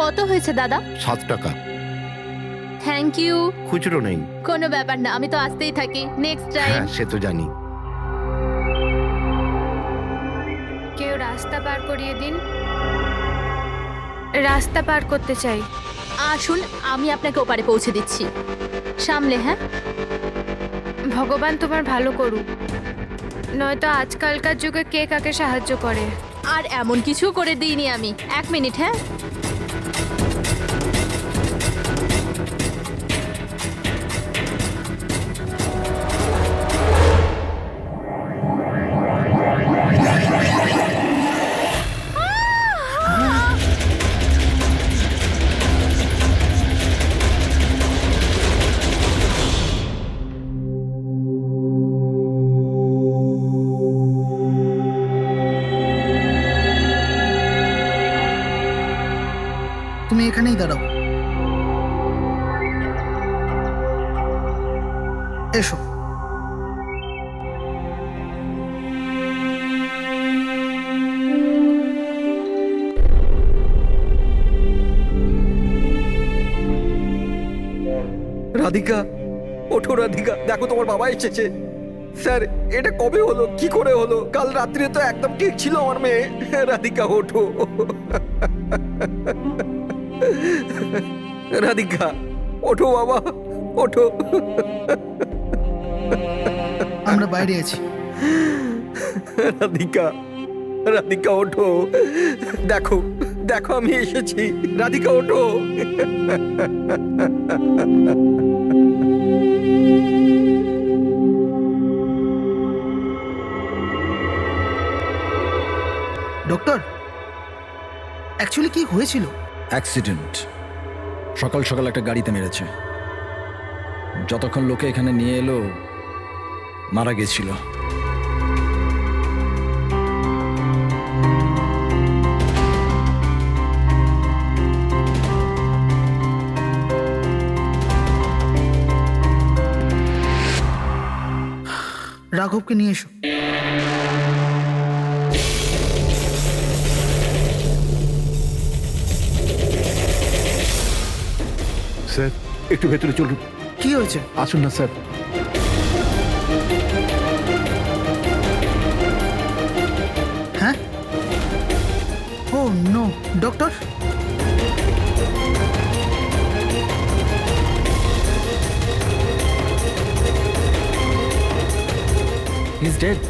কত হয়েছে দাদা? 7 টাকা। Thank you. খুচরো নেই। কোনো ব্যাপার না, আমি তো আসতেই থাকি। Next time. হ্যাঁ, সে তো জানি। কেউ রাস্তা পার করিয়ে দিন, রাস্তা পার করতে চাই। আসুন, আমি আপনাকে ওপারে পৌঁছে দিচ্ছি। সামলে, হ্যাঁ? ভগবান তোমার ভালো করুক, নয়তো আজকালকার যুগে কে কাকে সাহায্য করে। আর এমন কিছু করে দিইনি আমি। 1 মিনিট, হ্যাঁ? তুমি এখানেই দাঁড়াও। এসো। রাধিকা, ওঠো রাধিকা, দেখো তোমার বাবা এসেছে। স্যার, এটা কবে হলো, কি করে হলো? কাল রাত্রে তো একদম ঠিক ছিল আমার মেয়ে। রাধিকা ওঠো। রাধিকা ওঠো বাবা, ওঠো। আমরা বাইরে আছি। রাধিকা, রাধিকা ওঠো। দেখো, দেখো আমি এসেছি। রাধিকা ওঠো। ডক্টর, অ্যাকচুয়ালি কি হয়েছিল? অ্যাক্সিডেন্ট। সকাল সকাল একটা গাড়িতে মেরেছে। যতক্ষণ লোকে এখানে নিয়ে এলো মারা গেছিল। রাঘবকে নিয়ে এসো। স্যার, একটু ভেতরে চলুন। কি হয়েছে? আসুন না স্যার। হ্যাঁ? Oh no, doctor. He is dead.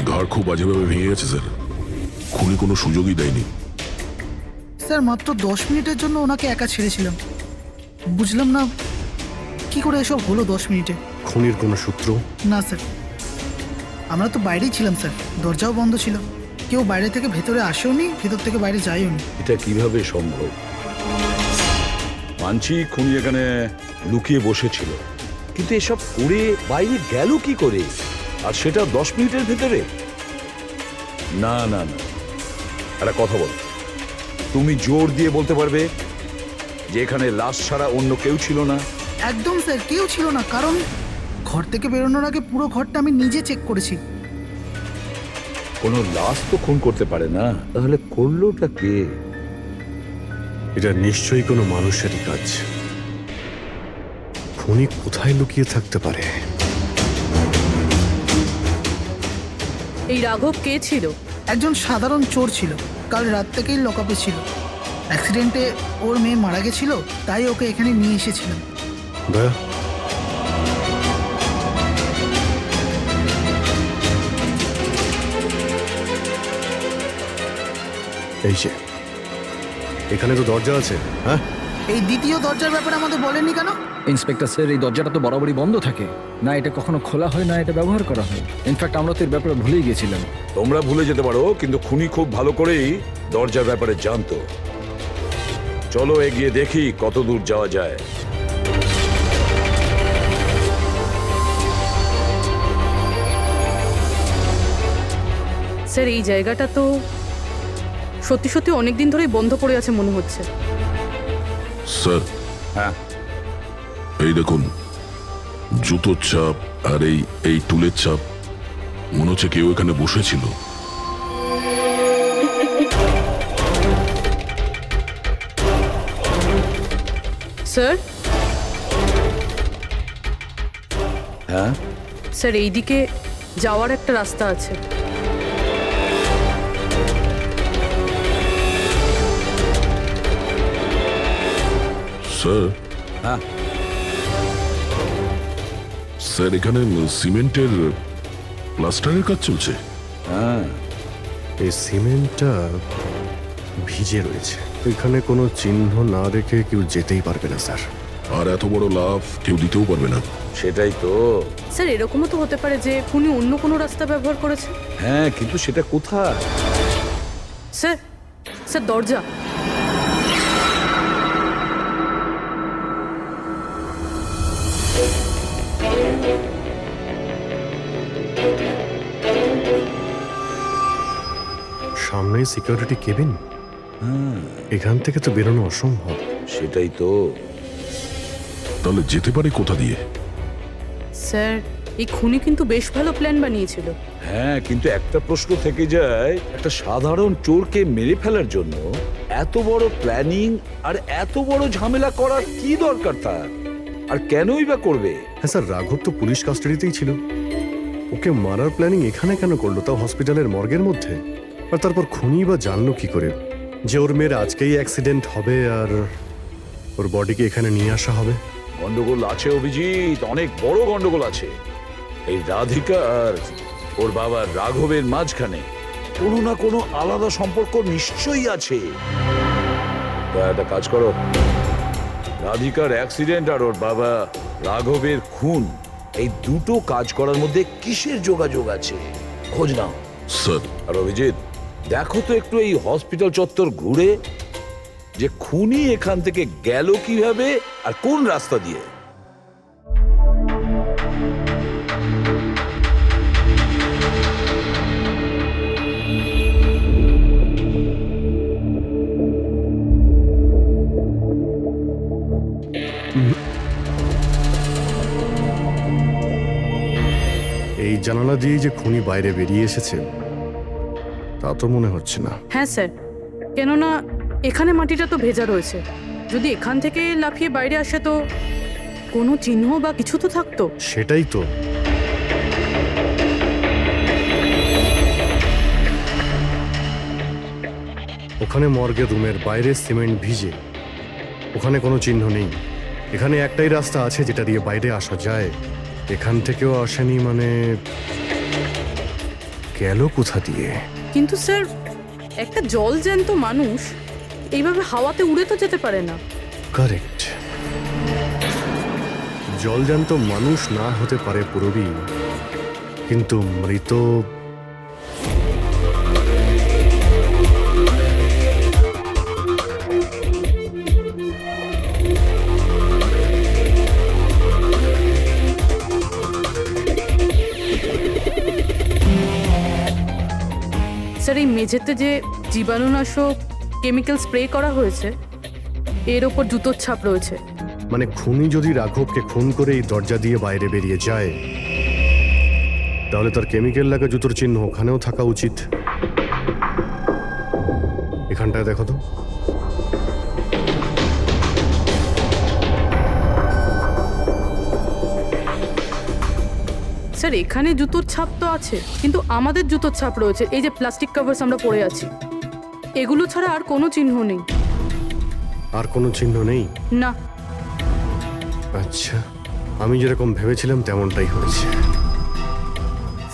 ঘর খুব বাজেভাবে ভেঙে গেছে স্যার। খুনি কোনো সুযোগই দেয়নি। স্যার, মাত্র 10 মিনিটের জন্য ওনাকে একা ছেড়েছিলাম। বুঝলাম না কি করে এসব হলো 10 মিনিটে। খুনির কোনো সূত্র? না স্যার, আমরা তো বাইরেই ছিলাম স্যার, দরজাও বন্ধ ছিল। কেউ বাইরে থেকে ভেতরে আসেওনি, ভেতর থেকে বাইরে যায়ওনি। এটা কিভাবে সম্ভব? মানছি খুনি এখানে লুকিয়ে বসেছিল, কিন্তু এসব করে বাইরে গেল কি করে, আর সেটা 10 মিনিটের ভেতরে? না না না, একটা কথা বল, তুমি জোর দিয়ে বলতে পারবে যে এখানে লাশ ছাড়া অন্য কেউ ছিল না? একদম স্যার, কেউ ছিল না। কারণ ঘর থেকে বেরোনোর আগে পুরো ঘরটা আমি নিজে চেক করেছি। কোনো লাশ তো খুন করতে পারে না, তাহলে করলোটা কে? এটা নিশ্চয়ই কোনো মানুষেরই কাজ। খুনি কোথায় লুকিয়ে থাকতে পারে? এই রাঘব কে ছিল? একজন সাধারণ চোর ছিল, কাল রাত থেকেই লকআপে ছিল। অ্যাক্সিডেন্টে ওর মেয়ে মারা গেছিল, তাই ওকে এখানে নিয়ে এসেছিলাম। দয়া, এই যে এখানে তো দরজা আছে। হ্যাঁ, এই দ্বিতীয় দরজার ব্যাপারে আমাদের বলেননি কেন? ইন্সপেক্টর স্যার, এই দরজাটা তো বরাবরই বন্ধ থাকে, না এটা কখনো খোলা হয় না এটা ব্যবহার করা হয়। ইনফ্যাক্ট আমরা তো এর ব্যাপারে ভুলেই গেছিলাম। তোমরা ভুলে যেতে পারো, কিন্তু খুনি খুব ভালো করেই দরজার ব্যাপারে জানতো। চলো এগিয়ে দেখি কত দূর যাওয়া যায়। স্যার এই জায়গাটা তো সত্যি সত্যি অনেক দিন ধরেই বন্ধ পড়ে আছে মনে হচ্ছে। স্যার, হ্যাঁ এই দেখুন, জুতোর ছাপ আর এই টুলের ছাপ, মনে হচ্ছে কেউ এখানে বসেছিল। স্যার হ্যাঁ স্যার এইদিকে যাওয়ার একটা রাস্তা আছে। স্যার, হ্যাঁ স্যার এখানে সিমেন্টের প্লাস্টারের কাজ চলছে। হ্যাঁ এই সিমেন্টটা ভিজে রয়েছে, এখানে কোনো চিহ্ন না রেখে কেউ যেতেই পারবে না স্যার। আর এত বড় লাভ কেউ দিতেও পারবে না। সেটাই তো। স্যার এরকমও তো হতে পারে যে উনি অন্য কোনো রাস্তা ব্যবহার করেছে। হ্যাঁ, কিন্তু সেটা কোথায়? স্যার স্যার দরজা। সামনেই সিকিউরিটি কেবিন, এখান থেকে তো বেরোনো অসম্ভব। সেটাই তো। তাহলে যেতে পারে কোথা দিয়ে? স্যার এই খুনি কিন্তু বেশ ভালো প্ল্যান বানিয়েছিল। হ্যাঁ, কিন্তু একটা প্রশ্ন থেকে যায়, একটা সাধারণ চোরকে মেরে ফেলার জন্য এত বড় প্ল্যানিং আর এত বড় ঝামেলা করার কি দরকার তার? আর কেনই বা করবে? হ্যাঁ স্যার, রাঘব তো পুলিশ কাস্টাডিতেই ছিল, ওকে মারার প্ল্যানিং এখানে কেন করলো, তাও হসপিটালের মর্গের মধ্যে? আর তারপর খুনি বা জানলো কি করে যে ওর মেয়ের আজকেই অ্যাক্সিডেন্ট হবে আর ওর বডিকে এখানে নিয়ে আসা হবে? গন্ডগোল আছে অভিজিৎ, অনেক বড় গন্ডগোল আছে। এই রাধিকা আর ওর বাবা রাঘবের মাঝখানে কোনো না কোনো আলাদা সম্পর্ক নিশ্চয়ই আছে। তা একটা কাজ করো, রাধিকার অ্যাক্সিডেন্ট আর ওর বাবা রাঘবের খুন, এই দুটো কাজ করার মধ্যে কিসের যোগাযোগ আছে খোঁজ নাও। স্যার, আর অভিজিৎ, দেখো তো একটু এই হসপিটাল চত্বর ঘুরে যে খুনি এখান থেকে গেল কিভাবে আর কোন রাস্তা দিয়ে। এই জানালা দিয়ে যে খুনি বাইরে বেরিয়ে এসেছে তা তো মনে হচ্ছে না। হ্যাঁ স্যার, কেননা এখানে মাটিটা তো ভেজা রয়েছে। যদি এখান থেকে লাফিয়ে বাইরে আসে তো কোনো চিহ্ন বা কিছু তো থাকতো। সেটাই তো। ওখানে মর্গের রুমের বাইরে সিমেন্ট ভিজে, ওখানে কোনো চিহ্ন নেই। এখানে একটাই রাস্তা আছে যেটা দিয়ে বাইরে আসা যায়, এখান থেকেও আসেনি, মানে গেল কোথা দিয়ে? কিন্তু স্যার একটা জল জ্যান্ত মানুষ এইভাবে হাওয়াতে উড়ে তো যেতে পারে না। কারেক্ট, জলজান্ত মানুষ না হতে পারে পুরবী, কিন্তু মৃত স্যার এই মেঝেতে যে জীবাণুনাশক কেমিক্যাল স্প্রে করা হয়েছে এর ওপর জুতোর ছাপ রয়েছে। মানে খুনি যদি রাঘবকে খুন করে এই দরজা দিয়ে বাইরে বেরিয়ে যায় তাহলে তার কেমিক্যাল লাগা জুতোর চিহ্ন ওখানেও থাকা উচিত। এখানটায় দেখো তো। স্যার এখানে জুতোর ছাপ তো আছে, কিন্তু আমাদের জুতোর ছাপ রয়েছে। এই যে প্লাস্টিক কভার্স আমরা পরে আছি, এগুলো ছাড়া আর কোনো চিহ্ন নেই। আর কোনো চিহ্ন নেই? না। আচ্ছা, আমি যেরকম ভেবেছিলাম তেমনটাই হয়েছে।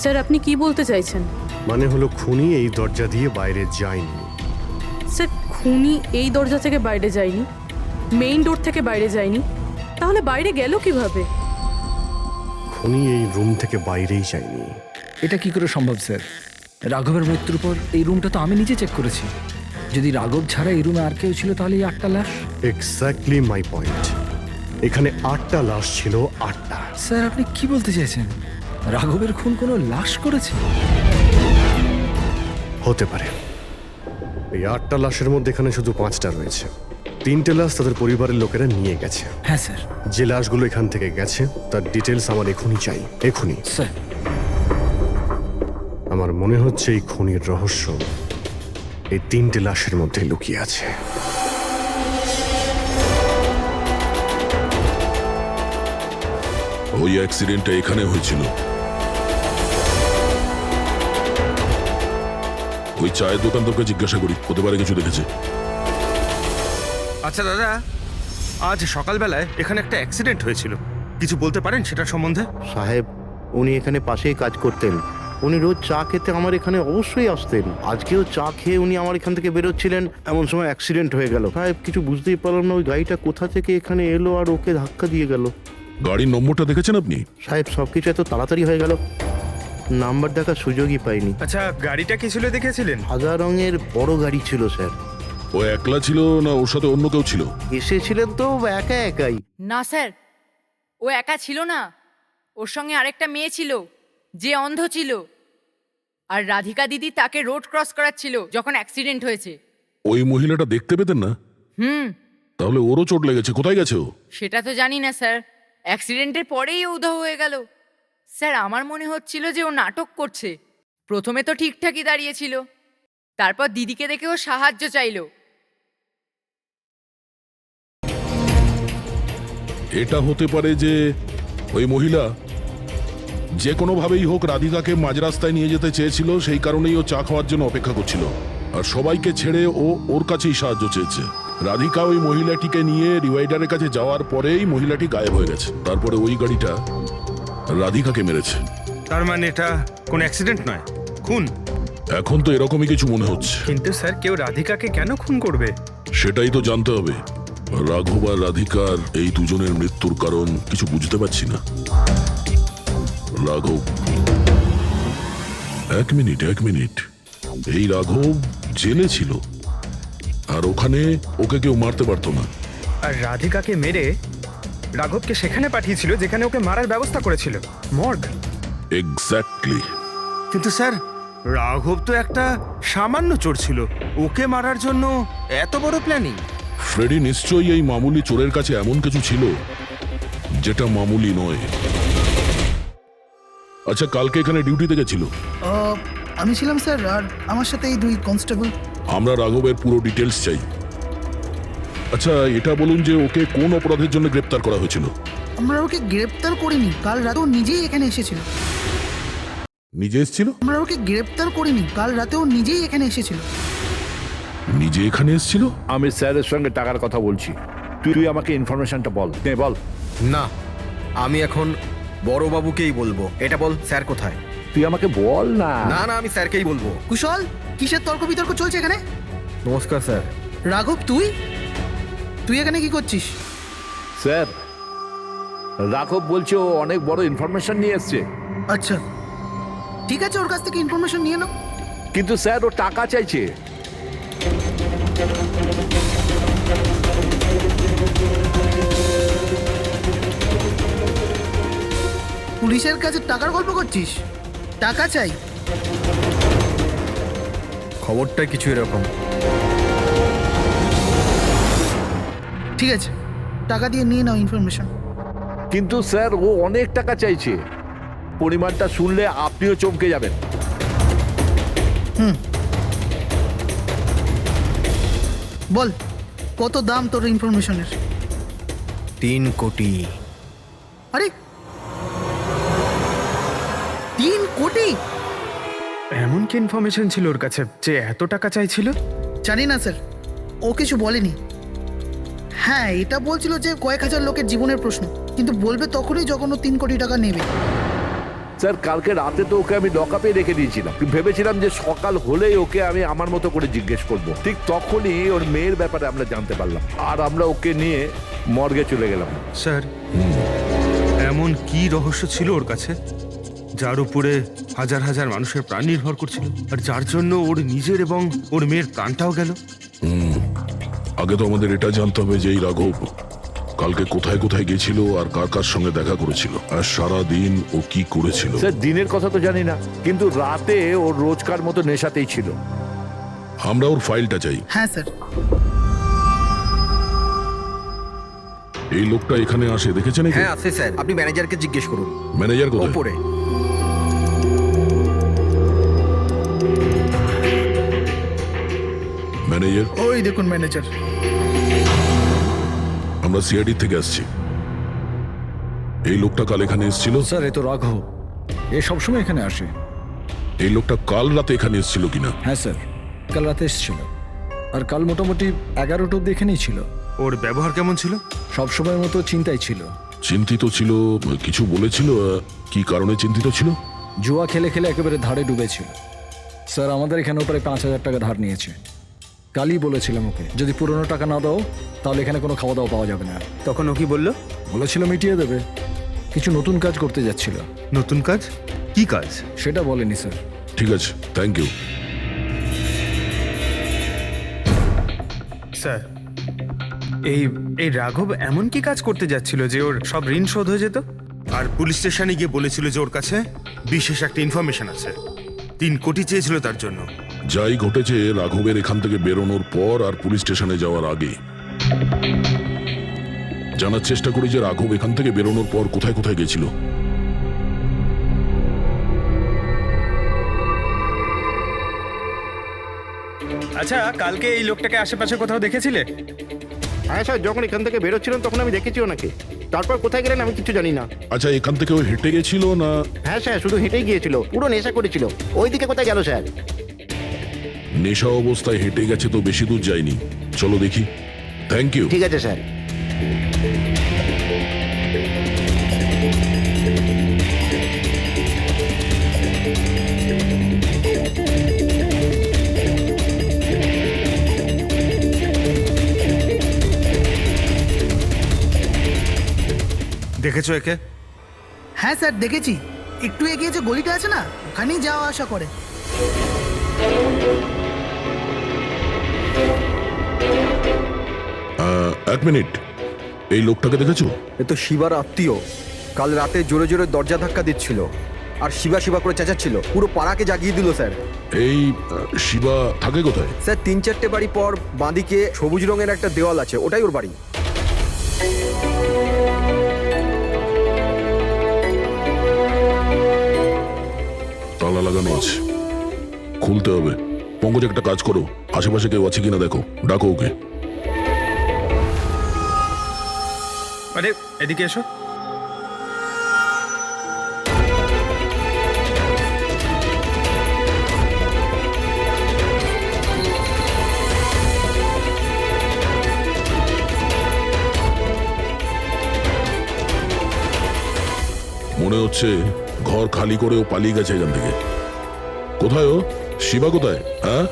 স্যার আপনি কি বলতে চাইছেন? মানে হলো খুনি এই দরজা দিয়ে বাইরে যায়নি। স্যার খুনি এই দরজা থেকে বাইরে যায়নি, মেইন ডোর থেকে বাইরে যায়নি, তাহলে বাইরে গেল কিভাবে? খুনি এই রুম থেকে বাইরেই যায়নি। এটা কি করে সম্ভব স্যার? রাঘবের মৃত্যুর পর এই রুমটা তো আমি নিজে চেক করেছি। যদি রাঘব ছাড়া এই রুমে আর কেউ ছিল তাহলে এই 8টা লাশ। Exactly my point. এখানে 8টা লাশ ছিল, 8টা। স্যার আপনি কি বলতে চাইছেন? রাঘবের খুন কোনো লাশ করেছে? হতে পারে। এই 8টা লাশের মধ্যে এখানে শুধু 5টা রয়েছে। 3টে লাশ তাদের পরিবারের লোকেরা নিয়ে গেছে। হ্যাঁ স্যার। যে লাশগুলো এখান থেকে গেছে তার ডিটেলস আমার এখনই চাই, এখনই। স্যার আমার মনে হচ্ছে এই খুনির রহস্য এই 3টে লাশের মধ্যে লুকিয়ে আছে। ওই অ্যাক্সিডেন্টটা এখানে হয়েছিল। ওই চায়ের দোকানদারকে জিজ্ঞাসা করি, হতে পারে কিছু দেখেছে। আচ্ছা দাদা, আজ সকালবেলায় এখানে একটা অ্যাক্সিডেন্ট হয়েছিল, কিছু বলতে পারেন সেটার সম্বন্ধে? সাহেব, উনি এখানে পাশেই কাজ করতেন। উনি রোজ চা খেতে আমার এখানে অবশ্যই আসতেন। আজকেও চা খেয়ে উনি আমার এখান থেকে বেরোচ্ছিলেন, এমন সময় অ্যাক্সিডেন্ট হয়ে গেল। সাহেব, কিছু বুঝতেই পারলাম না ওই গাড়িটা কোথা থেকে এখানে এলো আর ওকে ধাক্কা দিয়ে গেল। গাড়ির নম্বরটা দেখেছেন আপনি? সাহেব, সবকিছু এত তাড়াতাড়ি হয়ে গেল, নাম্বার দেখার সুযোগই পাইনি। আচ্ছা, গাড়িটা কি ছিল দেখেছিলেন? সাদা রঙের বড় গাড়ি ছিল স্যার। ও একলা ছিল না ওর সাথে অন্য কেউ ছিল? এসেছিলেন তো একা একাই। না স্যার, ও একা ছিল না, ওর সঙ্গে আরেকটা মেয়ে ছিল যে অন্ধ ছিল, আর রাধিকা দিদি তাকে রোড ক্রস করাচ্ছিল যখন অ্যাক্সিডেন্ট হয়েছে। ওই মহিলাটা দেখতে পেতেন না? তাহলে ওরও চোট লেগেছে। কোথায় গেছে ও? সেটা তো জানি না স্যার, অ্যাক্সিডেন্টের পরেই ও উধাও হয়ে গেল। স্যার, আমার মনে হচ্ছিল যে ও নাটক করছে। প্রথমে তো ঠিকঠাকই দাঁড়িয়েছিল, তারপর দিদিকে দেখে ও সাহায্য চাইলো। এটা হতে পারে যে ওই মহিলা যে কোনোভাবেই হোক রাধিকাকে মাঝ রাস্তায় নিয়ে যেতে চেয়েছিল, সেই কারণেই ও চা খাওয়ার জন্য অপেক্ষা করছিল, আর সবাইকে ছেড়ে ও ওর কাছেই সাহায্য চেয়েছে। রাধিকা ওই মহিলাটিকে নিয়ে ডিভাইডারের কাছে যাওয়ার পরেই মহিলাটি গায়েব হয়ে গেছে। তারপরে ওই গাড়িটা রাধিকাকে মেরেছে। তার মানে এটা কোন অ্যাক্সিডেন্ট নয়, খুন? এখন তো এরকমই কিছু মনে হচ্ছে। কিন্তু স্যার, কেউ রাধিকাকে কেন খুন করবে? সেটাই তো জানতে হবে। রাঘব আর রাধিকার এই দুজনের মৃত্যুর কারণ কিছু বুঝতে পারছি না। রাঘব, এক মিনিট, এই রাঘব জেলে ছিল, আর ওখানে ওকে কেউ মারতে পারতো না। আর রাধিকাকে মেরে রাঘবকে সেখানে পাঠিয়েছিল যেখানে ওকে মারার ব্যবস্থা করেছিল, মর্গ। এক্স্যাক্টলি। কিন্তু স্যার, রাঘব তো একটা সামান্য চোর ছিল, ওকে মারার জন্য এত বড় প্ল্যানিং? ফ্রেডি নিশ্চয়ই এই মামুলি চোরের কাছে এমন কিছু ছিল যেটা মামুলি নয়। আচ্ছা, কালকে এখানে ডিউটিতে গেছিল? আমি ছিলাম স্যার, আর আমার সাথে এই 2 কনস্টেবল। আমরা রাঘবের পুরো ডিটেলস চাই। আচ্ছা, এটা বলুন যে ওকে কোন অপরাধের জন্য গ্রেপ্তার করা হয়েছিল? আমরা ওকে গ্রেপ্তার করিনি, কাল রাতে ও নিজেই এখানে এসেছিল। নিজে এসেছিল? আমরা ওকে গ্রেপ্তার করিনি, কাল রাতে ও নিজেই এখানে এসেছিল। নিজে এখানে এসেছিল? আমি স্যারের সঙ্গে টাকার কথা বলছি, তুই আমাকে ইনফরমেশনটা বল। বল। না, আমি এখন বড়বাবুকেই বলবো। এটা বল, স্যার কোথায়? তুই আমাকে বল না। না, আমি স্যারকেই বলবো। কুশল, কিসের তর্ক বিতর্ক চলছে এখানে? নমস্কার স্যার। রাঘব, তুই এখানে কি করছিস? স্যার, রাঘব বলছে ও অনেক বড় ইনফরমেশন নিয়ে এসছে। আচ্ছা, ঠিক আছে, ওর কাছ থেকে ইনফরমেশন নিয়ে নাও। কিন্তু স্যার, ও টাকা চাইছে। পুলিশের কাছে টাকার গল্প করছিস? টাকা চাই? খবরটা কিছু এরকম। ঠিক আছে, টাকা দিয়ে নিয়ে নাও ইনফরমেশন। কিন্তু স্যার, ও অনেক টাকা চাইছে। পরিমাণটা শুনলে আপনিও চমকে যাবেন। বল, কত দাম তোর ইনফরমেশনের? 3 কোটি। আরে, 3 কোটি? এমন কি ইনফরমেশন ছিল ওর কাছে যে এত টাকা চাইছিল? জানি না স্যার, ও কিছু বলেনি। হ্যাঁ, এটা বলছিল যে কয়েক হাজার লোকের জীবনের প্রশ্ন, কিন্তু বলবে তখনই যখন ও 3 কোটি টাকা নেবে। স্যার, কালকে রাতে তো ওকে আমি লকআপে রেখে দিয়েছিলাম। ভেবেছিলাম যে সকাল হলেই ওকে আমি আমার মতো করে জিজ্ঞেস করব। ঠিক তখনই ওর মেয়ের ব্যাপারে আমরা জানতে পারলাম, আর আমরা ওকে নিয়ে মর্গে চলে গেলাম। স্যার, এমন কি রহস্য ছিল ওর কাছে যার উপরে হাজার হাজার মানুষের প্রাণ নির্ভর করছিল, আর যার জন্য ওর নিজের এবং ওর মেয়ের প্রাণটাও গেল? আগে তো আমাদের এটা জানতে হবে যে এই রাঘব কালকে কোথায় কোথায় গেছিল আর কার কার সঙ্গে দেখা করেছিল আর সারা দিন ও কি করেছিল। স্যার দিনের কথা তো জানি না, কিন্তু রাতে ওর রোজকার মতো নেশাতেই ছিল। আমরা ওর ফাইলটা চাই। হ্যাঁ স্যার। এই লোকটা এখানে আসে দেখেছেন? হ্যাঁ আছে স্যার, আপনি ম্যানেজারকে জিজ্ঞেস করুন। ম্যানেজার কোথায়? ওপরে। ম্যানেজার? ওই দেখুন ম্যানেজার। আমরা সিআইডি থেকে আসছি। এই লোকটা কাল এখানে এসেছিল? স্যার এ তো রাঘব, এ সবসময় এখানে আসে। এই লোকটা কাল রাতে এখানে এসেছিল কিনা? হ্যাঁ স্যার, কাল রাতে এসেছিল আর কাল মোটামুটি 11টা অব্দি এখানেই ছিল। ওর ব্যবহার কেমন ছিল? সবসময়ের মতো চিন্তায় ছিল। চিন্তিত ছিল? কিছু বলেছিল? কি কারণে চিন্তিত ছিল? জুয়া খেলে খেলে একেবারে ধারে ডুবেছিল। স্যার আমাদের এখানেও প্রায় 5,000 টাকা ধার নিয়েছে। কালই বলেছিলাম ওকে যদি পুরনো টাকা না দাও তাহলে এখানে কোনো খাওয়া দাওয়া পাওয়া যাবে না। তখন ও কি বললো? বলেছিল মিটিয়ে দেবে। কিছু নতুন কাজ করতে যাচ্ছিল। নতুন কাজ? কি কাজ? সেটা বলেনি স্যার। ঠিক আছে, থ্যাংক ইউ। স্যার এই রাঘব এমন কি কাজ করতে যাচ্ছিল যে ওর সব ঋণ শোধ হয়ে যেত? আর পুলিশ স্টেশনে গিয়ে বলেছিল যে ওর কাছে বিশেষ একটা ইনফরমেশন আছে, 3 কোটি চেয়েছিল তার জন্য। যাই ঘটেছে রাঘবের এখান থেকে বেরোনোর পর আর পুলিশ স্টেশনে যাওয়ার আগে জানার চেষ্টা করি যে রাঘব এখান থেকে বেরোনোর পর কোথায় কোথায় গেছিল। আচ্ছা, কালকে এই লোকটাকে আশেপাশে কোথাও দেখেছিলে? হ্যাঁ স্যার, যখন এখান থেকে বেরোচ্ছিলাম তখন আমি দেখেছি ওনাকে। তারপর কোথায় গেলেন আমি কিছু জানি না। আচ্ছা, এখান থেকে ও হেঁটে গেছিল না? হ্যাঁ স্যার, শুধু হেঁটেই গিয়েছিল, পুরো নেশা করেছিল। ওইদিকে কোথায় গেল স্যার? নেশা অবস্থায় হেঁটে গেছে তো বেশি দূর যায়নি। চলো দেখি। Thank you. ঠিক আছে স্যার। দেখেছো একে? হ্যাঁ স্যার দেখেছি, একটু এগিয়ে যে গলিটা আছে না ওখানেই যাওয়া আসা করে। এক মিনিট, এই লোকটাকে দেখেছো? এ তো শিবার আত্মীয়। কাল রাতে জোরে জোরে দরজা ধাক্কা দিচ্ছিল আর শিবা শিবা করে চেঁচাচ্ছিল, পুরো পাড়াকে জাগিয়ে দিল স্যার। এই শিবা থাকে কোথায়? স্যার 3-4টে বাড়ি পর বাঁদিকে সবুজ রঙের একটা দেওয়াল আছে, ওটাই ওর বাড়ি। তালা লাগানো আছে, খুলতে হবে। পঙ্কজ একটা কাজ করো, আশেপাশে কেউ আছে কিনা দেখো, ডাকো ওকে। আরে এদিকে এসো। মনে হচ্ছে ঘর খালি করে ও পালিয়ে গেছে এখান থেকে। কোথায় ও? শিবা কোথায়? হ্যাঁ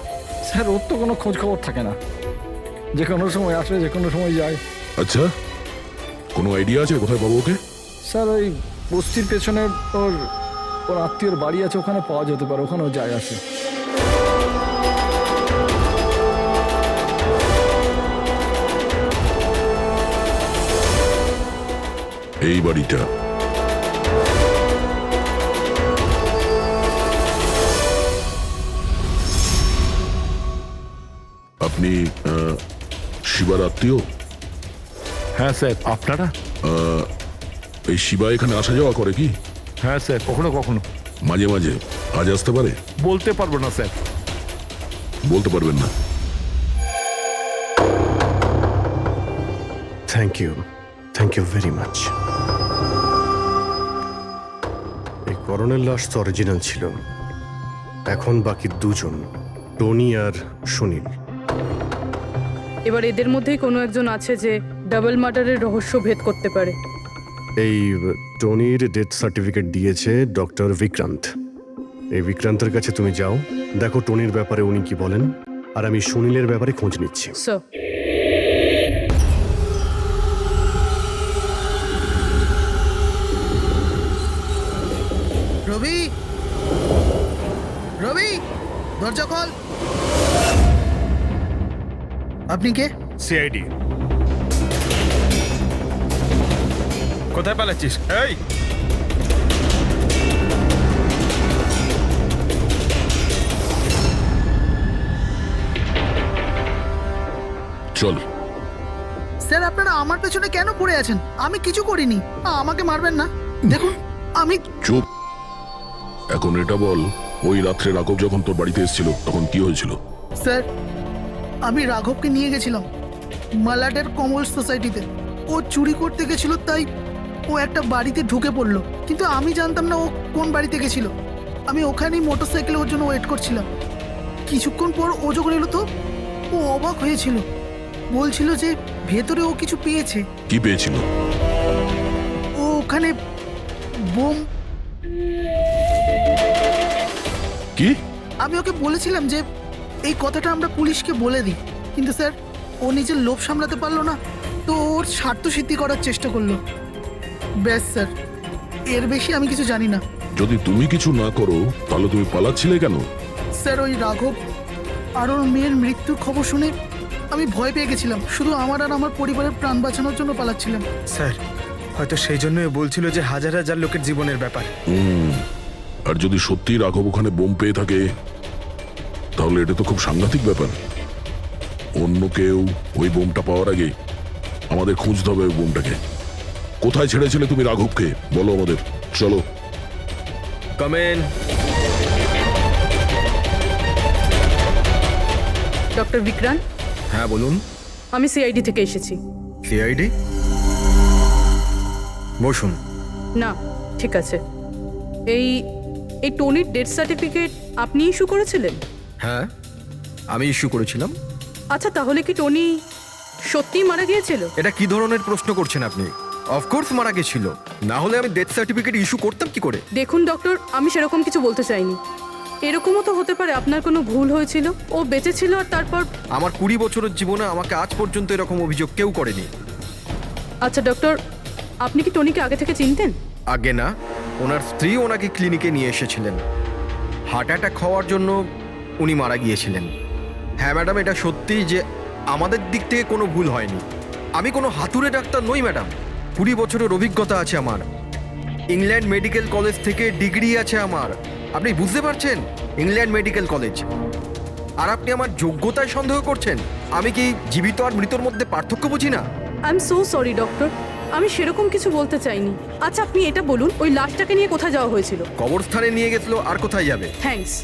স্যার ওর তো কোনো খোঁজ খবর থাকে না, যে কোনো সময় আসে যে কোনো সময় যায়। আচ্ছা, কোনো আইডিয়া আছে কোথায় পাবো ওকে? স্যার ওই বস্তির পেছনে ওর ওর আত্মীয়র বাড়ি আছে, ওখানে পাওয়া যেতে পারে, ওখানেও যায় আসে। এই বাড়িটা। আপনি শিবার আত্মীয়? হ্যাঁ স্যার। আপনারা? এই শিবা এখানে আসা যাওয়া করে কি? হ্যাঁ স্যার, কখনো কখনো। মাঝে মাঝে। আজ আসতে পারে? বলতে পারবো না স্যার। বলতে পারবেন না? Thank you very much. এই করণের লাশ তো অরিজিনাল ছিল। এখন বাকি 2 জন, টনি আর সুনীল। এবার এদের মধ্যেই কোনো একজন আছে যে ডাবল মার্ডারের রহস্য ভেদ করতে পারে। এই টনির ডেথ সার্টিফিকেট দিয়েছে ডক্টর বিক্রান্ত। এই বিক্রান্তের কাছে তুমি যাও, দেখো টনির ব্যাপারে উনি কি বলেন, আর আমি সুনীলের ব্যাপারে খোঁজ নিচ্ছি। স্যার রবি, রবি দরজা খোল। আপনি কে? সিআইডি। কোথায় পালাচ্ছিস? এই চল। স্যার আপনারা আমার পেছনে কেন পড়ে আছেন? আমি কিছু করিনি। আমাকে মারবেন না। দেখুন আমি চুপ। এখন এটা বল, ওই রাত্রে রাঘব যখন তোর বাড়িতে এসেছিল তখন কি হয়েছিল? স্যার আমি রাঘবকে নিয়ে গেছিলাম মালাডের কমল সোসাইটিতে। ও চুরি করতে গেছিল, তাই ও একটা বাড়িতে ঢুকে পড়লো, কিন্তু আমি জানতাম না ও কোন বাড়িতে গেছিল। আমি ওখানেই মোটরসাইকেলে ওর জন্য ওয়েট করছিলাম। কিছুক্ষণ পর ও যখন এলো তো ও অবাক হয়েছিল, বলছিল যে ভেতরে ও কিছু পেয়েছে। কি পেয়েছিল? ও ওখানে বোম। কি? আমি ওকে বলেছিলাম যে এই কথাটা আমরা পুলিশকে বলে দিই, কিন্তু স্যার ও নিজের লোভ সামলাতে পারলো না, তো ওর স্বার্থ সিদ্ধি করার চেষ্টা করলো। ব্যাস স্যার, এর বেশি আমি কিছু জানি না। যদি তুমি কিছু না করো তাহলে তুমি পালাচ্ছিলে কেন? স্যার ওই রাঘব আর ওর মেয়ের মৃত্যুর খবর শুনে আমি ভয় পেয়ে গেছিলাম। শুধু আমার আর আমার পরিবারের প্রাণ বাঁচানোর জন্য পালাচ্ছিলাম। স্যার, হয়তো সেই জন্যই বলছিল যে হাজার হাজার লোকের জীবনের ব্যাপার। আর যদি সত্যি রাঘব ওখানে বোম পেয়ে থাকে তাহলে এটা তো খুব সাংঘাতিক ব্যাপার। অন্য কেউ ওই বোমটা পাওয়ার আগে আমাদের খুঁজতে হবে ওই বোমটাকে। কোথায় ছেড়েছিলে তুমি রাঘবকে? বলো আমাদের। চলো। কামেন। ডক্টর বিক্রান্ত, হ্যাঁ বলুন। আমি সিআইডি থেকে এসেছি। সিআইডি? বসুন। না, ঠিক আছে। এই এই টনির ডেথ সার্টিফিকেট আপনি ইস্যু করেছিলেন? হ্যাঁ, আমি ইস্যু করেছিলাম। আচ্ছা, তাহলে কি টনি সত্যিই মারা গিয়েছিল? এটা কি ধরনের প্রশ্ন করছেন আপনি? অফকোর্স মারা গেছিল, না হলে আমি ডেথ সার্টিফিকেট ইস্যু করতাম কি করে? দেখুন ডক্টর, আমি সেরকম কিছু বলতে চাইনি। এরকমও তো হতে পারে আপনার কোনো ভুল হয়েছিল, ও বেঁচে ছিল আর তারপর। আমার 20 বছরের জীবনে আমাকে আজ পর্যন্ত এরকম অভিযোগ কেউ করেনি। আচ্ছা ডক্টর, আপনি কি টনিকে আগে থেকে চিনতেন? আগে না, ওনার স্ত্রী ওনাকে ক্লিনিকে নিয়ে এসেছিলেন। হার্ট অ্যাটাক হওয়ার জন্য উনি মারা গিয়েছিলেন। হ্যাঁ ম্যাডাম, এটা সত্যি যে আমাদের দিক থেকে কোনো ভুল হয়নি। আমি কোনো হাতুড়ে ডাক্তার নই ম্যাডাম। 20 বছরের অভিজ্ঞতা আছে আমার। ইংল্যান্ড মেডিকেল কলেজ থেকে ডিগ্রি আছে আমার। আপনি বুঝতে পারছেন? England medical college. আর আপনি আমার যোগ্যতায় সন্দেহ করছেন? আমি কি জীবিত আর মৃতর মধ্যে পার্থক্য বুঝি না? I am so sorry doctor, আমি সেরকম কিছু বলতে চাইনি। আচ্ছা আপনি এটা বলুন, ওই লাশটাকে নিয়ে কোথায় যাওয়া হয়েছিল? কবরস্থানে নিয়ে গেছিল, আর কোথায় যাবে? থ্যাঙ্কস।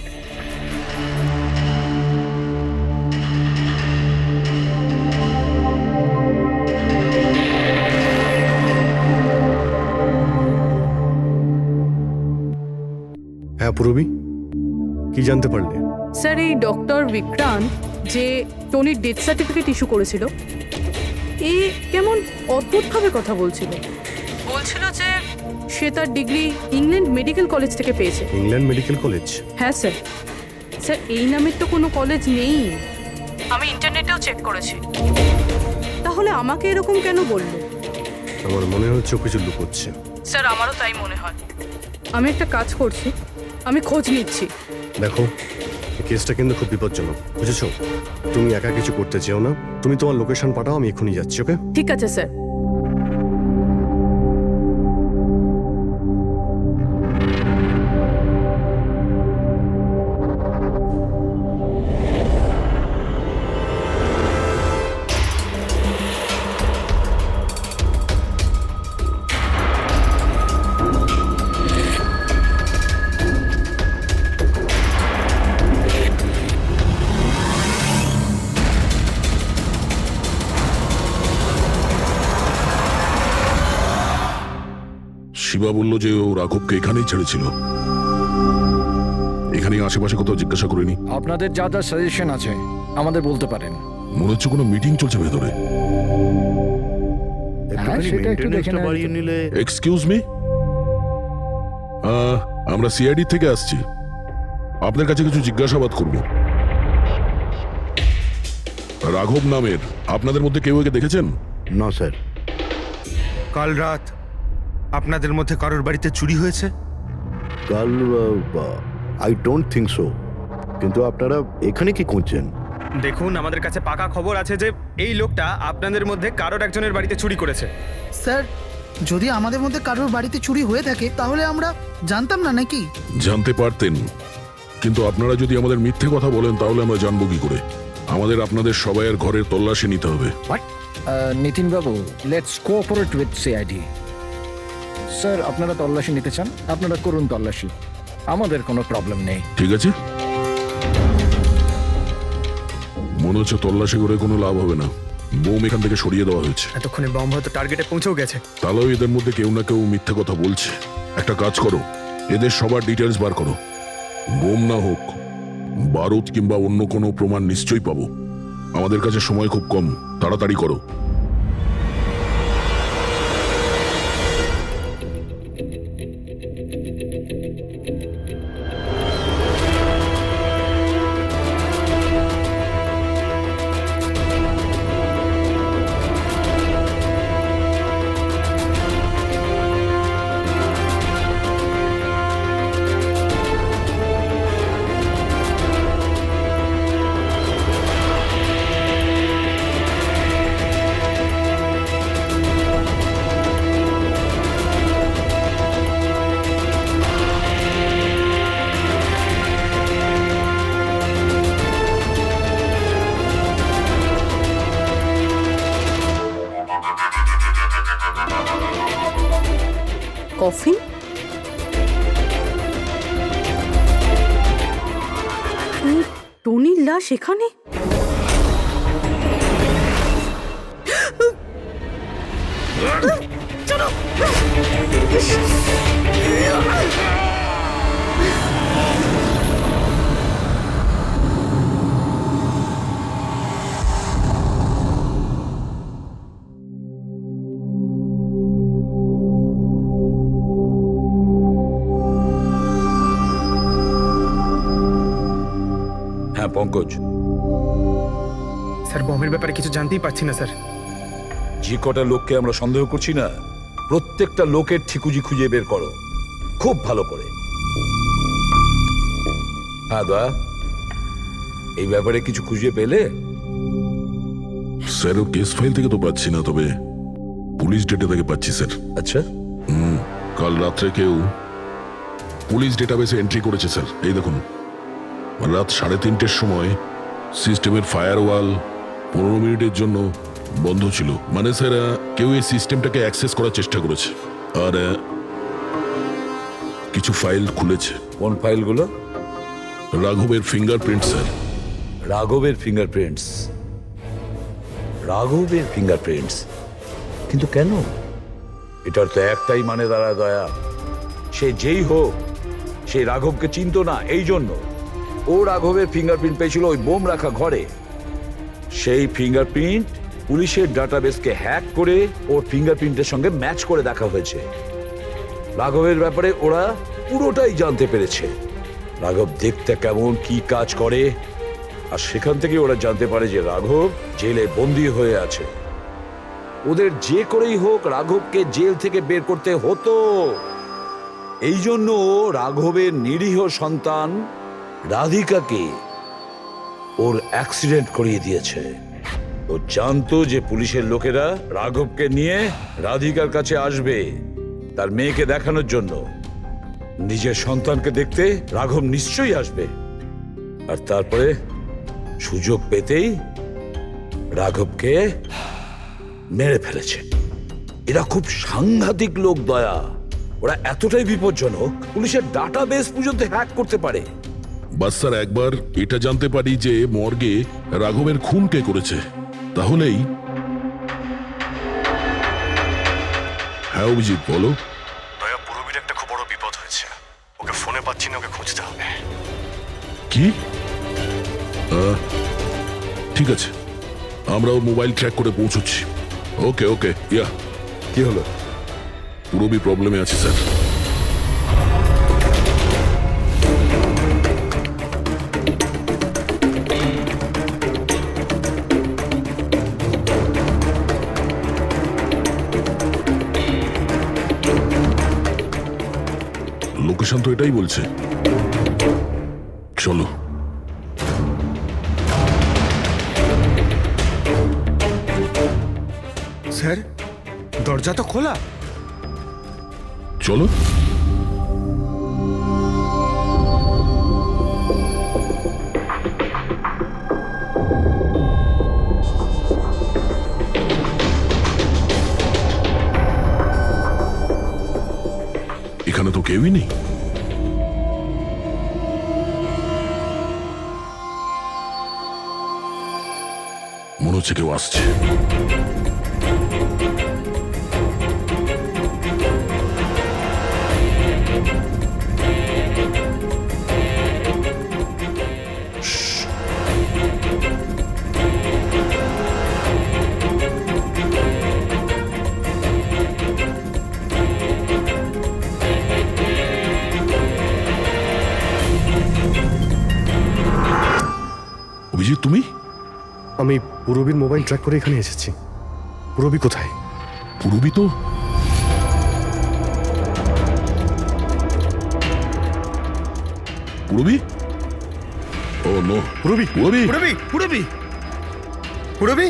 হ্যাঁ পুরবি, কি জানতে পারলে? স্যার, এই ডক্টর বিক্রান্ত যে টনির ডেথ সার্টিফিকেট ইস্যু করেছিল, এ কেমন অদ্ভুতভাবে কথা বলছিল। বলছিল যে সে তার ডিগ্রি ইংল্যান্ড মেডিকেল কলেজ থেকে পেয়েছে। England medical college? হ্যাঁ স্যার। স্যার, এই নামের তো কোনো কলেজ নেই। আমি ইন্টারনেটেও চেক করেছি। তাহলে আমাকে এরকম কেন বললো? আমার মনে হচ্ছে ও কিছু লুকোচ্ছে। স্যার, আমারও তাই মনে হয়। আমি একটা কাজ করছি, আমি খোঁজ নিচ্ছি। দেখো, এই কেসটা কিন্তু খুব বিপজ্জনক, বুঝেছো? তুমি একা কিছু করতে চেও না। তুমি তোমার লোকেশন পাঠাও, আমি এখনই যাচ্ছি। ওকে? ঠিক আছে স্যার। শিবা বলল যে ও রাঘবকে এখানেই ছেড়েছিল। এখানেই আশেপাশে কোথাও জিজ্ঞাসা করিনি? আপনাদের যা যা সাজেশন আছে আমাদের বলতে পারেন। মনে হচ্ছে কোনো মিটিং চলছে ভেতরে। একটুখানি সেটা একটু দেখে মেইনটেনেন্সটা নেওয়া বাড়িয়ে যেত। নিলে। এক্সকিউজ মি, আমরা সিআইডি থেকে আসছি। আপনার কাছে কিছু জিজ্ঞাসাবাদ করব। রাঘব নামের আপনাদের মধ্যে কেউ একে দেখেছেন? না স্যার। কাল রাত আপনাদের মধ্যে কারোর বাড়িতে চুরি হয়েছে? কাল আই ডোন্ট থিঙ্ক সো। কিন্তু আপনারা এখানে কি খুঁজছেন? দেখুন, আমাদের কাছে পাকা খবর আছে যে এই লোকটা আপনাদের মধ্যে কারোর একজনের বাড়িতে চুরি করেছে। স্যার যদি আমাদের মধ্যে কারোর বাড়িতে চুরি হয়ে থাকে তাহলে আমরা জানতাম না নাকি? জানতে পারতেন, কিন্তু আপনারা যদি আমাদের মিথ্যে কথা বলেন তাহলে আমরা জানবো কি করে? আমাদের আপনাদের সবাইয়ের ঘরের তল্লাশি নিতে হবে। নিতিন বাবু, let's cooperate with CID. Sir, আপনারা তল্লাশি নিতে চান, আপনারা করুন তল্লাশি, আমাদের কোনো প্রবলেম নেই। ঠিক আছে, মনে হচ্ছে তল্লাশি করে কোনো লাভ হবে না। বোম এখান থেকে সরিয়ে দেওয়া হয়েছে। এতক্ষণে বম হয়তো টার্গেটে পৌঁছেও গেছে। তাহলেও এদের মধ্যে কেউ না কেউ মিথ্যে কথা বলছে। একটা কাজ করো, এদের সবার ডিটেলস বার করো। বোম না হোক, বারুদ কিংবা অন্য কোনো প্রমাণ নিশ্চয়ই পাবো। আমাদের কাছে সময় খুব কম, তাড়াতাড়ি করো। কফিন? টনির লাশ এখানে? হ্যাঁ পঙ্কজ, স্যার, বমের ব্যাপারে কিছু জানতেই পারছি না স্যার। যে কটা লোককে আমরা সন্দেহ করছি না, প্রত্যেকটা লোকের ঠিকুজি খুঁজে বের করো খুব ভালো করে। হ্যাঁ দয়া, এই ব্যাপারে কিছু খুঁজে পেলে? স্যার, ও কেস ফাইল থেকে তো পাচ্ছি না, তবে পুলিশ ডেটা থেকে পাচ্ছি স্যার। আচ্ছা, কাল রাত্রে কেউ পুলিশ ডেটাবেসে এন্ট্রি করেছে স্যার। এই দেখুন, রাত 3:30টার সময় সিস্টেমের ফায়ারওয়াল 15 মিনিটের জন্য বন্ধ ছিল। মানে স্যার, কেউ এই সিস্টেমটাকে অ্যাক্সেস করার চেষ্টা করেছে আর কিছু ফাইল খুলেছে। কোন ফাইলগুলো? রাঘবের ফিঙ্গারপ্রিন্ট স্যার। রাঘবের ফিঙ্গারপ্রিন্টস? রাঘবের ফিঙ্গারপ্রিন্টস? কিন্তু কেন? এটার তো একটাই মানে দাঁড়ায় দয়া, সে যেই হোক সে রাঘবকে চিনতো না, এই জন্য ও রাঘবের ফিঙ্গারপ্রিন্ট পেয়েছিল ওই বোম রাখা ঘরে। সেই ফিঙ্গারপ্রিন্ট পুলিশের ডাটাবেসকে হ্যাক করে ওর ফিঙ্গারপ্রিন্টের সঙ্গে ম্যাচ করে দেখা হয়েছে। রাঘবের ব্যাপারে ওরা পুরোটাই জানতে পেরেছে, রাঘব দেখতে কেমন, কি কাজ করে, আর সেখান থেকে ওরা জানতে পারে যে রাঘব জেলে বন্দী হয়ে আছে। ওদের যে করেই হোক রাঘবকে জেল থেকে বের করতে হতো। এই জন্য রাঘবের নিরীহ সন্তান রাধিকাকে ওর অ্যাক্সিডেন্ট করিয়ে দিয়েছে। ও জানতো যে পুলিশের লোকেরা রাঘবকে নিয়ে রাধিকার কাছে আসবে তার মেয়েকে দেখানোর জন্য। নিজের সন্তানকে দেখতে রাঘব নিশ্চয়ই আসবে, আর তারপরে সুযোগ পেতেই রাঘবকে মেরে ফেলেছে। এরা খুব সাংঘাতিক লোক দয়া, ওরা এতটাই বিপজ্জনক পুলিশের ডাটাবেস পর্যন্ত হ্যাক করতে পারে। বাস স্যার, একবার এটা জানতে পারি যে মর্গে রাঘবের খুন কে করেছে, তাহলেই। হ্যাঁ অভিজিৎ, বলো। দয়া, পুরবীর একটা খুব বড় বিপদ হয়েছে, ওকে ফোনে পাচ্ছি না, ওকে খুঁজতে হবে। কি? ঠিক আছে, আমরা ওর মোবাইল ট্র্যাক করে পৌঁছচ্ছি। ওকে ওকে, ইয়া। কি হলো? পুরবী প্রবলেমে আছে স্যার। লোকেশন তো এটাই বলছে, চলো। স্যার, দরজা তো খোলা। চলো। এখানে তো কেউই নেই। মনে হচ্ছে কেউ আসছে। অভিজিৎ, তুমি? আমি পুরবীর মোবাইল ট্র্যাক করে এখানে এসেছি। পুরবী কোথায়? পুরবী তো পুরবী? ও নো, পুরবী! পুরবী! পুরবী পুরবী পুরবী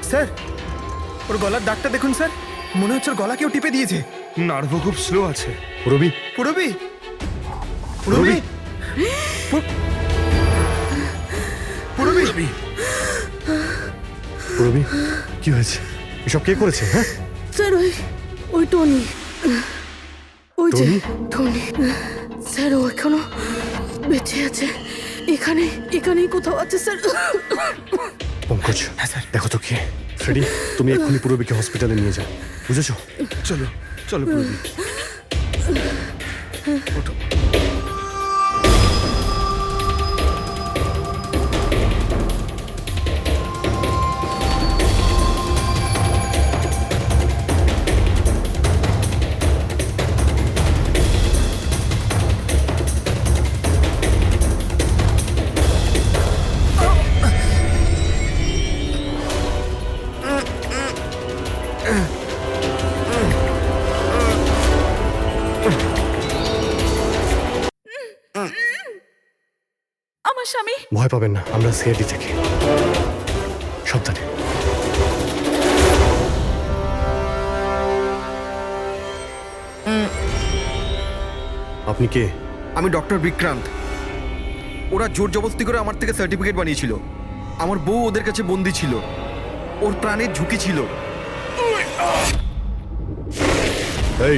স্যার, ওর গলার দাগটা দেখুন স্যার, মনে হচ্ছে ওর গলা কেউ টিপে দিয়েছে। নার্ভও খুব স্লো আছে। পুরবী! পুরবী পুরবী পুরবী পুরবী, কি হয়েছে? এসব কে করেছে? হ্যাঁ, স্যার ওই টনি, ওই যে টনি? টনি স্যার, ও এখনো বেঁচে আছে। এখানেই কোথাও আছে স্যার। পঙ্কজ, দেখো তো কে। ফ্রেডি, তুমি এক্ষুনি পুরবীকে হসপিটালে নিয়ে যাও, বুঝেছো? চলো চলো পুরবী। আমার স্বামী। ভয় পাবেন না, আমরা সিআইডি থেকে। সাবধানে। আপনি কে? আমি ডক্টর বিক্রান্ত। ওরা জোর জবরদস্তি করে আমার থেকে সার্টিফিকেট বানিয়েছিল। আমার বউ ওদের কাছে বন্দি ছিল, ওর প্রাণের ঝুঁকি ছিল। এই,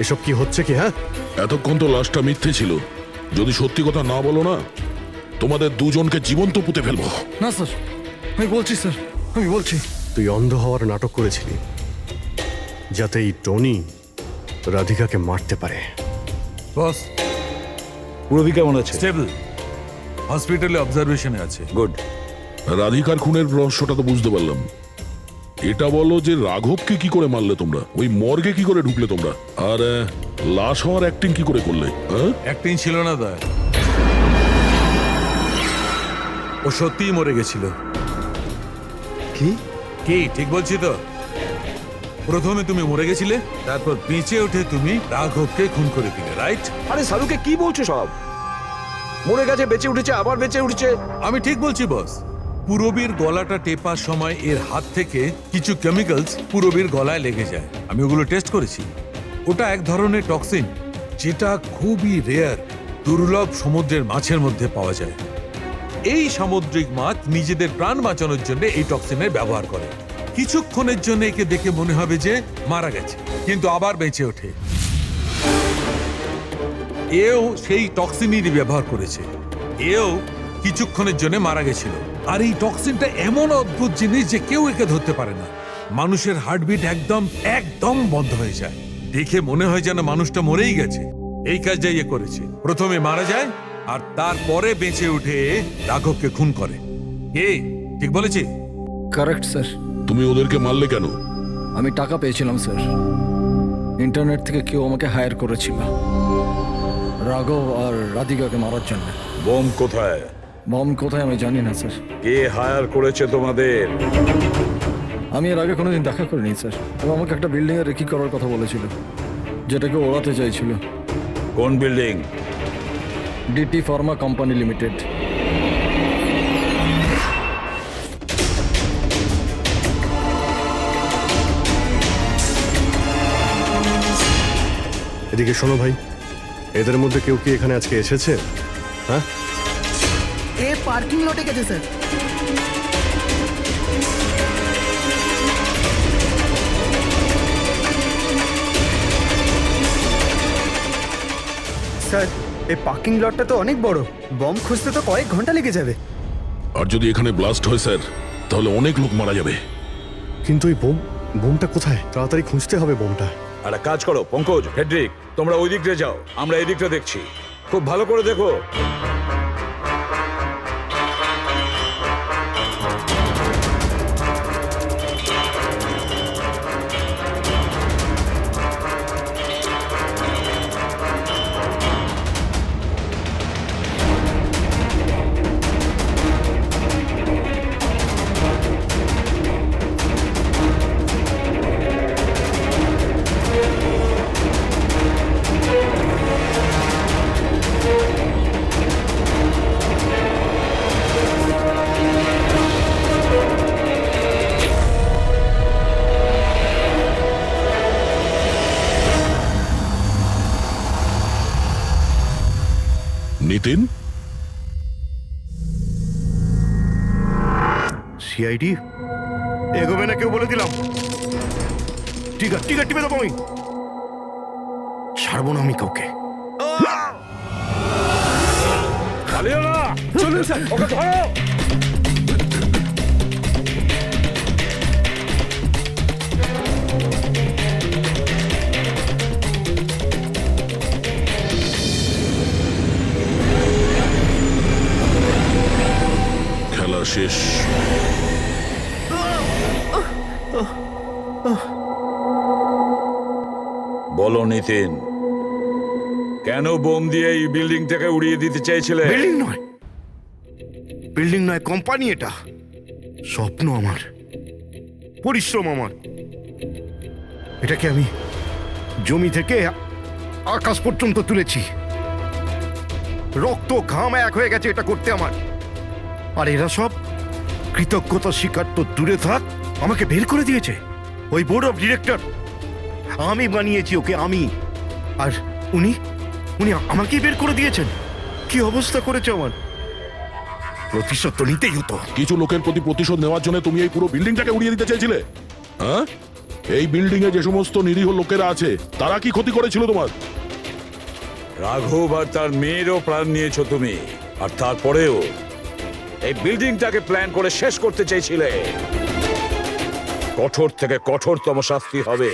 এসব কি হচ্ছে কি? হ্যাঁ, এতক্ষণ তো লাশটা মিথ্যে ছিল। যদি সত্যি কথা না বলো না, তোমাদের দুজনকে জীবন্ত পুঁতে ফেলবো। না স্যার, আমি বলছি স্যার, আমি বলছি। তুই অন্ধ হওয়ার নাটক করেছিলি যাতে এই টনি রাধিকাকে মারতে পারে। বস, পুরবী কেমন আছে? স্টেবল, হসপিটালে অবজারভেশনে আছে। গুড। রাধিকার খুনের রহস্যটা তো বুঝতে পারলাম। এটা বলো যে রাঘবকে কি করে মারলে তোমরা? ওই মর্গে কি করে ঢুকলে তোমরা? আর লাশ হওয়ার অ্যাক্টিং কি করে করলে? হ্যাঁ, অ্যাক্টিং ছিল না দা, ও সত্যিই মরে গেছিল। কি কি ঠিক বলছি তো? প্রথমে তুমি মরে গেছিলে, তারপর বেঁচে উঠে তুমি রাঘবকে খুন করে দিলে, রাইট? আরে সালুকে কি বলছো সব? মরে গেছে, বেঁচে উঠেছে, আবার বেঁচে উঠেছে। আমি ঠিক বলছি বস। পুরবীর গলাটা টেপার সময় এর হাত থেকে কিছু কেমিক্যালস পুরবীর গলায় লেগে যায়। আমি ওগুলো টেস্ট করেছি। ওটা এক ধরনের টক্সিন, যেটা খুবই রেয়ার, দুর্লভ সমুদ্রের মাছের মধ্যে পাওয়া যায়। এই সামুদ্রিক মাছ নিজেদের প্রাণ বাঁচানোর জন্য এই টক্সিনের ব্যবহার করে। কিছুক্ষণের জন্য একে দেখে মনে হবে যে মারা গেছে, কিন্তু আবার বেঁচে ওঠে। এও সেই টক্সিনেরই ব্যবহার করেছে। এও কিছুক্ষণের জন্য মারা গেছিল। আর এই টক্সিনটা এমন অদ্ভুত জিনিস যে কেউ একে ধরতে পারে না। মানুষের হার্টবিট একদম বন্ধ হয়ে যায়। দেখে মনে হয় যেন মানুষটা মরেই গেছে। এই কাজটাই এ করেছে। প্রথমে মারা যায় আর তারপরে বেঁচে উঠে রাঘবকে খুন করে। ঠিক বলেছি? Correct sir. তুমি ওদেরকে মারলে কেন? আমি টাকা পেয়েছিলাম স্যার। ইন্টারনেট থেকে কেউ আমাকে হায়ার করেছিল রাঘব আর রাধিকাকে মারার জন্য। বোম কোথায়? বম কোথায় আমি জানি না স্যার। কে হায়ার করেছে তোমাদের? আমি এর আগে কোনোদিন দেখা করিনি স্যার। ও আমাকে একটা বিল্ডিংয়ে রেকি করার কথা বলেছিল, যেটাকে ওড়াতে চাইছিল। কোন building? DT pharma company limited. এদিকে শোনো ভাই, এদের মধ্যে কেউ কি এখানে আজকে এসেছে? হ্যাঁ, এ পার্কিং লটে গেছে স্যার। স্যার, এই পার্কিং লটটা তো অনেক বড়, বম খুঁজতে তো কয়েক ঘন্টা লেগে যাবে। আর যদি এখানে ব্লাস্ট হয় স্যার, তাহলে অনেক লোক মারা যাবে। কিন্তু ওই বোমটা কোথায়? তাড়াতাড়ি খুঁজতে হবে বোমটা। একটা কাজ করো পঙ্কজ, ফেডরিক, তোমরা ওই দিকটা যাও, আমরা এই দিকটা দেখছি। খুব ভালো করে দেখো। নিতিন, সিআইডি এগোবে না কেউ বলে দিলাম। টিকা টিকা টিপে দেবো আমি, ছাড়বো না আমি কাউকে। চলুন স্যার, ওকে ধরো। খেলা শেষ। বলো নিতিন, কেন বোম দিয়ে এই বিল্ডিংটাকে উড়িয়ে দিতে চাইছিলে? বিল্ডিং নয়, বিল্ডিং নয়, কোম্পানি এটা। স্বপ্ন আমার, পরিশ্রম আমার। এটাকে আমি জমি থেকে আকাশ পর্যন্ত তুলেছি, রক্ত ঘাম এক হয়ে গেছে এটা করতে আমার। আর এরা সব কৃতজ্ঞতা স্বীকার তো দূরে থাক, আমাকে বের করে দিয়েছে ওই বোর্ড অফ ডিরেক্টর। আমি বানিয়েছি ওকে, আমি। আর উনি উনি আমাকেই বের করে দিয়েছেন। কি অবস্থা করেছে আমার! প্রতিশোধ তো নিতেই হতো। কিছু লোকের প্রতি প্রতিশোধ নেওয়ার জন্য তুমি এই পুরো বিল্ডিংটাকে উড়িয়ে দিতে চাইছিলে? হ্যাঁ, এই বিল্ডিং এ যে সমস্ত নিরীহ লোকেরা আছে তারা কি ক্ষতি করেছিল তোমার? রাঘব আর তার মেয়েরও প্রাণ নিয়েছো তুমি, আর তারপরেও এই বিল্ডিংটাকে প্ল্যান করে শেষ করতে চাইছিলে। কঠোর থেকে কঠোরতম শাস্তি হবে।